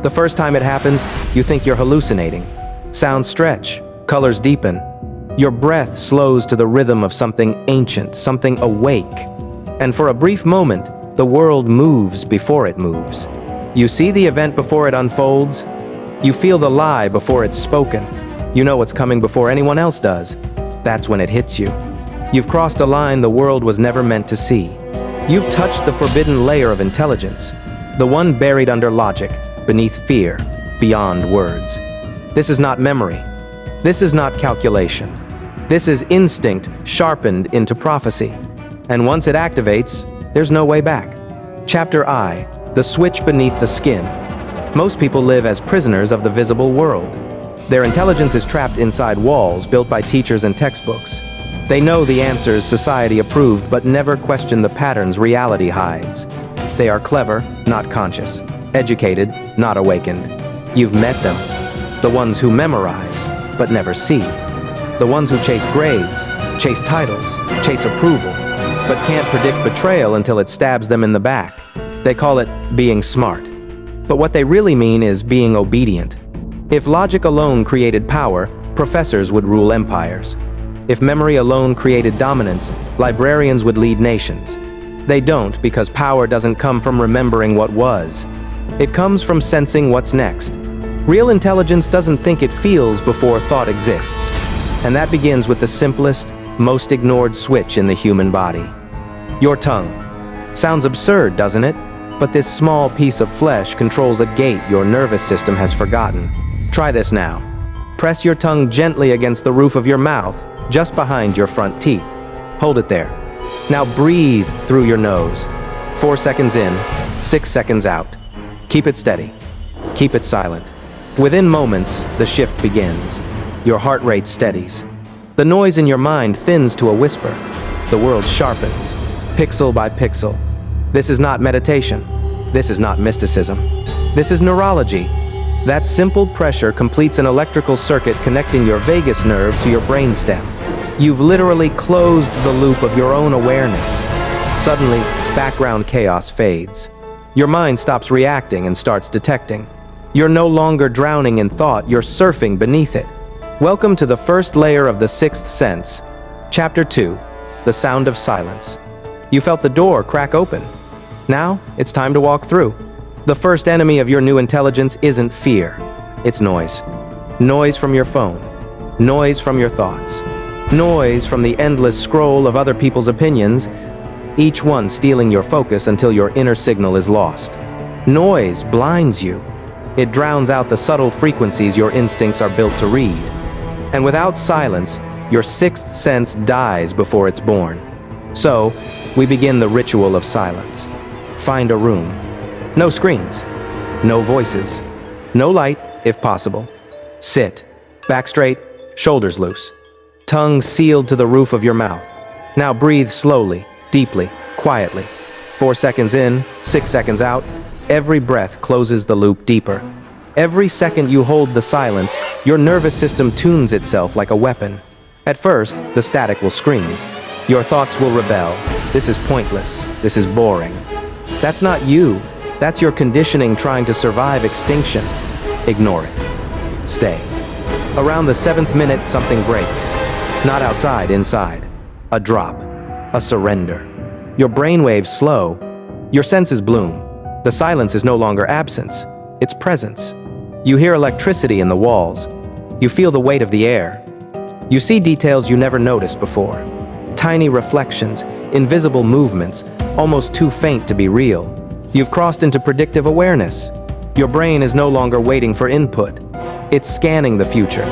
The first time it happens, you think you're hallucinating. Sounds stretch, colors deepen. Your breath slows to the rhythm of something ancient, something awake. And for a brief moment, the world moves before it moves. You see the event before it unfolds. You feel the lie before it's spoken. You know what's coming before anyone else does. That's when it hits you. You've crossed a line the world was never meant to see. You've touched the forbidden layer of intelligence, the one buried under logic, beneath fear, beyond words. This is not memory. This is not calculation. This is instinct sharpened into prophecy. And once it activates, there's no way back. Chapter I, the switch beneath the skin. Most people live as prisoners of the visible world. Their intelligence is trapped inside walls built by teachers and textbooks. They know the answers society approved, but never question the patterns reality hides. They are clever, not conscious. Educated, not awakened. You've met them. The ones who memorize, but never see. The ones who chase grades, chase titles, chase approval, but can't predict betrayal until it stabs them in the back. They call it being smart. But what they really mean is being obedient. If logic alone created power, professors would rule empires. If memory alone created dominance, librarians would lead nations. They don't, because power doesn't come from remembering what was. It comes from sensing what's next. Real intelligence doesn't think, it feels before thought exists. And that begins with the simplest, most ignored switch in the human body. Your tongue. Sounds absurd, doesn't it? But this small piece of flesh controls a gate your nervous system has forgotten. Try this now. Press your tongue gently against the roof of your mouth, just behind your front teeth. Hold it there. Now breathe through your nose. 4 seconds in, 6 seconds out. Keep it steady. Keep it silent. Within moments, the shift begins. Your heart rate steadies. The noise in your mind thins to a whisper. The world sharpens, pixel by pixel. This is not meditation. This is not mysticism. This is neurology. That simple pressure completes an electrical circuit connecting your vagus nerve to your brainstem. You've literally closed the loop of your own awareness. Suddenly, background chaos fades. Your mind stops reacting and starts detecting. You're no longer drowning in thought, you're surfing beneath it. Welcome to the first layer of the sixth sense. Chapter 2, the sound of silence. You felt the door crack open. Now, it's time to walk through. The first enemy of your new intelligence isn't fear. It's noise. Noise from your phone. Noise from your thoughts. Noise from the endless scroll of other people's opinions, each one stealing your focus until your inner signal is lost. Noise blinds you. It drowns out the subtle frequencies your instincts are built to read. And without silence, your sixth sense dies before it's born. So, we begin the ritual of silence. Find a room. No screens. No voices. No light, if possible. Sit. Back straight, shoulders loose. Tongue sealed to the roof of your mouth. Now breathe slowly, deeply, quietly. 4 seconds in, 6 seconds out. Every breath closes the loop deeper. Every second you hold the silence, your nervous system tunes itself like a weapon. At first, the static will scream. Your thoughts will rebel. This is pointless. This is boring. That's not you. That's your conditioning trying to survive extinction. Ignore it. Stay. Around the 7th minute, something breaks. Not outside, inside. A drop. A surrender. Your brainwaves slow. Your senses bloom. The silence is no longer absence. It's presence. You hear electricity in the walls. You feel the weight of the air. You see details you never noticed before. Tiny reflections, invisible movements, almost too faint to be real. You've crossed into predictive awareness. Your brain is no longer waiting for input. It's scanning the future.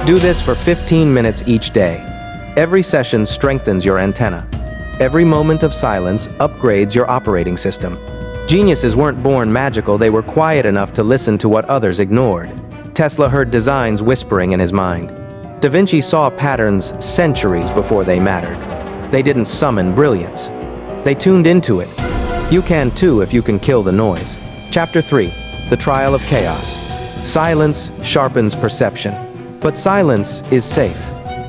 Do this for 15 minutes each day. Every session strengthens your antenna. Every moment of silence upgrades your operating system. Geniuses weren't born magical, they were quiet enough to listen to what others ignored. Tesla heard designs whispering in his mind. Da Vinci saw patterns centuries before they mattered. They didn't summon brilliance. They tuned into it. You can too if you can kill the noise. Chapter 3, the trial of chaos. Silence sharpens perception. But silence is safe,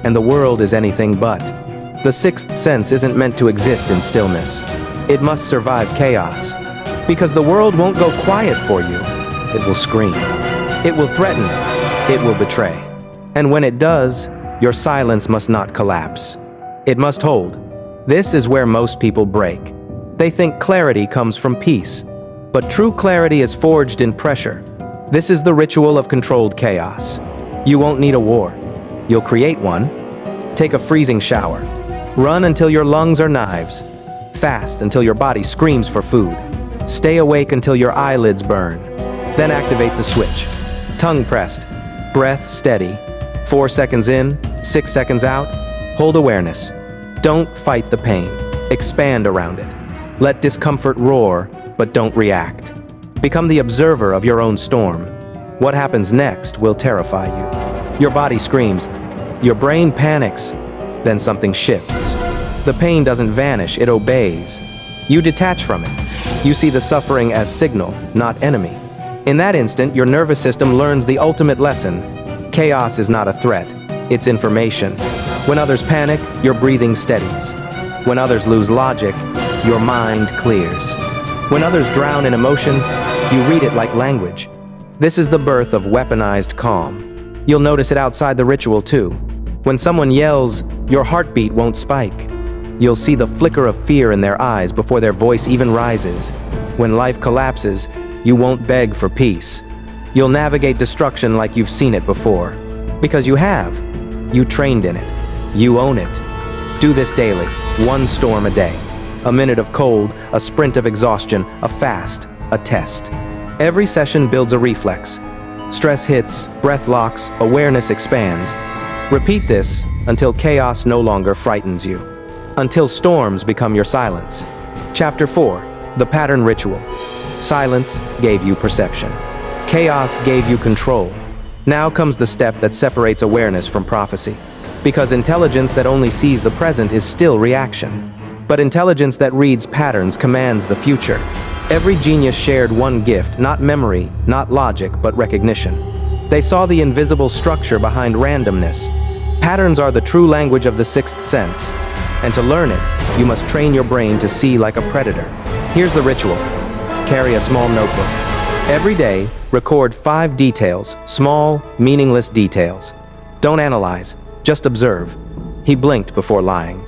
and the world is anything but. The sixth sense isn't meant to exist in stillness. It must survive chaos. Because the world won't go quiet for you. it will scream. It will threaten. It will betray. And when it does, your silence must not collapse. It must hold. This is where most people break. They think clarity comes from peace, but true clarity is forged in pressure. This is the ritual of controlled chaos. You won't need a war. You'll create one. Take a freezing shower. Run until your lungs are knives. Fast until your body screams for food. Stay awake until your eyelids burn. Then activate the switch. Tongue pressed. Breath steady. 4 seconds in, 6 seconds out. Hold awareness. Don't fight the pain. Expand around it. Let discomfort roar, but don't react. Become the observer of your own storm. What happens next will terrify you. Your body screams. Your brain panics. Then something shifts. The pain doesn't vanish, it obeys. You detach from it. You see the suffering as signal, not enemy. In that instant, your nervous system learns the ultimate lesson. Chaos is not a threat, it's information. When others panic, your breathing steadies. When others lose logic, your mind clears. When others drown in emotion, you read it like language. This is the birth of weaponized calm. You'll notice it outside the ritual too. When someone yells, your heartbeat won't spike. You'll see the flicker of fear in their eyes before their voice even rises. When life collapses, you won't beg for peace. You'll navigate destruction like you've seen it before. Because you have. You trained in it. You own it. Do this daily, 1 storm a day. A minute of cold, a sprint of exhaustion, a fast, a test. Every session builds a reflex. Stress hits, breath locks, awareness expands. Repeat this until chaos no longer frightens you. Until storms become your silence. Chapter 4, The Pattern Ritual. Silence gave you perception. Chaos gave you control. Now comes the step that separates awareness from prophecy. Because intelligence that only sees the present is still reaction. But intelligence that reads patterns commands the future. Every genius shared one gift, not memory, not logic, but recognition. They saw the invisible structure behind randomness. Patterns are the true language of the sixth sense. And to learn it, you must train your brain to see like a predator. Here's the ritual. Carry a small notebook. Every day, record 5 details, small, meaningless details. Don't analyze, just observe. He blinked before lying.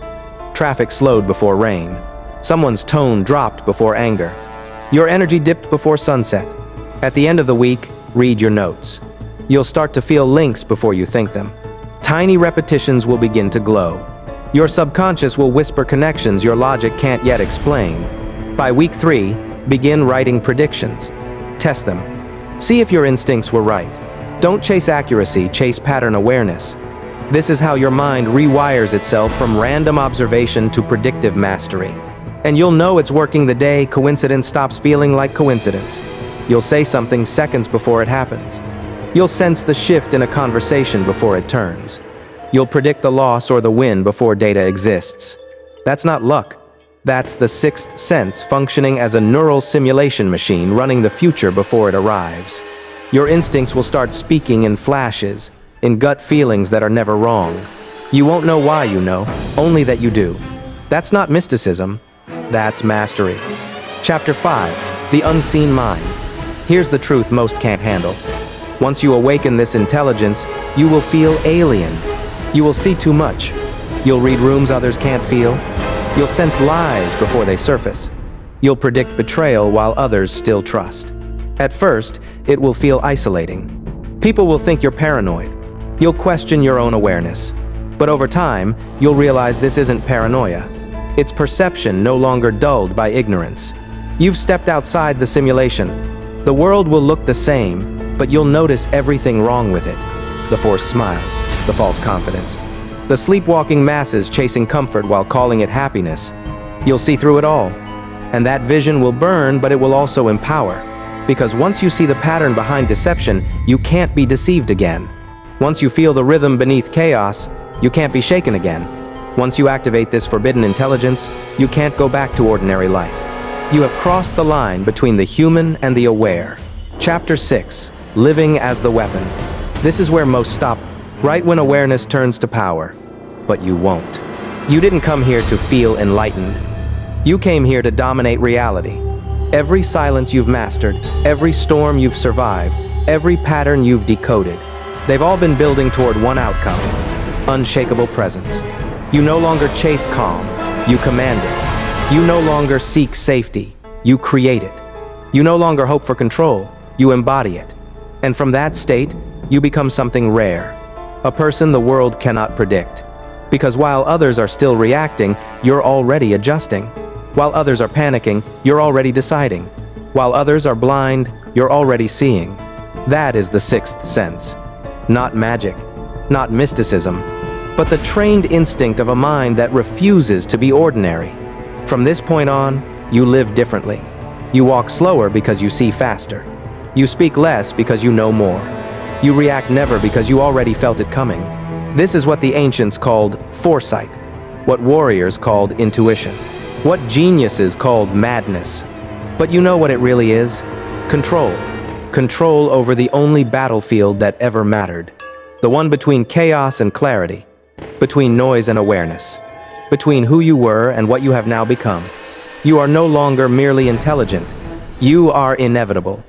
Traffic slowed before rain. Someone's tone dropped before anger. Your energy dipped before sunset. At the end of the week, read your notes. You'll start to feel links before you think them. Tiny repetitions will begin to glow. Your subconscious will whisper connections your logic can't yet explain. By week 3, begin writing predictions. Test them. See if your instincts were right. Don't chase accuracy, chase pattern awareness. This is how your mind rewires itself from random observation to predictive mastery. And you'll know it's working the day coincidence stops feeling like coincidence. You'll say something seconds before it happens. You'll sense the shift in a conversation before it turns. You'll predict the loss or the win before data exists. That's not luck. That's the sixth sense functioning as a neural simulation machine running the future before it arrives. Your instincts will start speaking in flashes, in gut feelings that are never wrong. You won't know why you know, only that you do. That's not mysticism, that's mastery. Chapter 5, The Unseen Mind. Here's the truth most can't handle. Once you awaken this intelligence, you will feel alien. You will see too much. You'll read rooms others can't feel. You'll sense lies before they surface. You'll predict betrayal while others still trust. At first, it will feel isolating. People will think you're paranoid. You'll question your own awareness. But over time, you'll realize this isn't paranoia. It's perception no longer dulled by ignorance. You've stepped outside the simulation. The world will look the same, but you'll notice everything wrong with it. The forced smiles, the false confidence, the sleepwalking masses chasing comfort while calling it happiness. You'll see through it all. And that vision will burn, but it will also empower. Because once you see the pattern behind deception, you can't be deceived again. Once you feel the rhythm beneath chaos, you can't be shaken again. Once you activate this forbidden intelligence, you can't go back to ordinary life. You have crossed the line between the human and the aware. Chapter 6, Living as the Weapon. This is where most stop, right when awareness turns to power. But you won't. You didn't come here to feel enlightened. You came here to dominate reality. Every silence you've mastered, every storm you've survived, every pattern you've decoded, they've all been building toward one outcome: unshakable presence. You no longer chase calm, you command it. You no longer seek safety, you create it. You no longer hope for control, you embody it. And from that state, you become something rare, a person the world cannot predict. Because while others are still reacting, you're already adjusting. While others are panicking, you're already deciding. While others are blind, you're already seeing. That is the sixth sense. Not magic, not mysticism, but the trained instinct of a mind that refuses to be ordinary. From this point on, you live differently. You walk slower because you see faster. You speak less because you know more. You react never because you already felt it coming. This is what the ancients called foresight, what warriors called intuition, what geniuses called madness. But you know what it really is? Control. Control over the only battlefield that ever mattered. The one between chaos and clarity, between noise and awareness, between who you were and what you have now become. You are no longer merely intelligent. You are inevitable.